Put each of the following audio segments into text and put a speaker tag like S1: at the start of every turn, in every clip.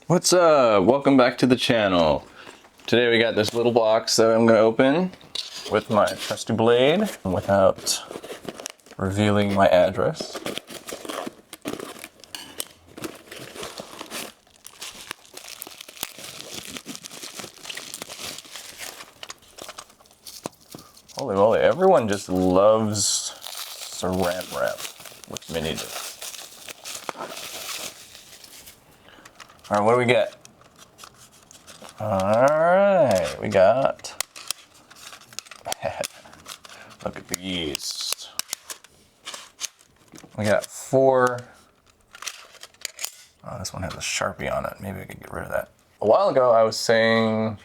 S1: What's up? Welcome back to the channel. Today we got this little box that I'm going to open with my trusty blade without revealing my address. Holy moly, everyone just loves saran wrap with MiniDiscs. Alright, what do we get? Alright, we got... Look at these. We got 4... Oh, this one has a Sharpie on it. Maybe I could get rid of that. A while ago, I was saying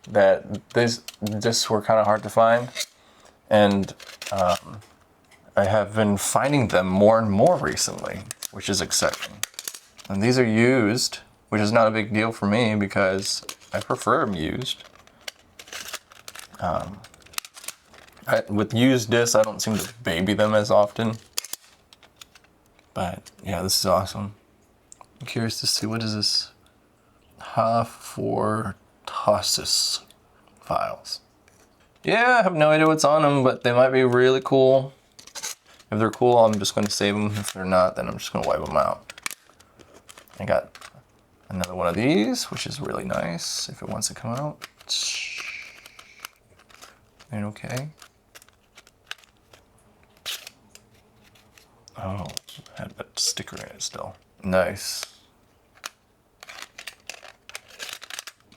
S1: that these discs were kind of hard to find. And I have been finding them more and more recently, which is exciting. And these are used, which is not a big deal for me because I prefer them used. With used discs, I don't seem to baby them as often. But yeah, this is awesome. I'm curious to see, what is this? Audiophile files. Yeah, I have no idea what's on them, but they might be really cool. If they're cool, I'm just going to save them. If they're not, then I'm just going to wipe them out. I got another one of these, which is really nice if it wants to come out. And okay. Oh, had that sticker in it still. Nice.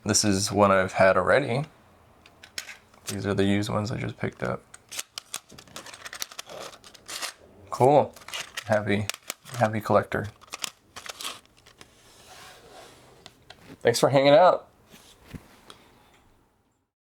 S1: This is one I've had already. These are the used ones I just picked up. Cool. Happy collector. Thanks for hanging out.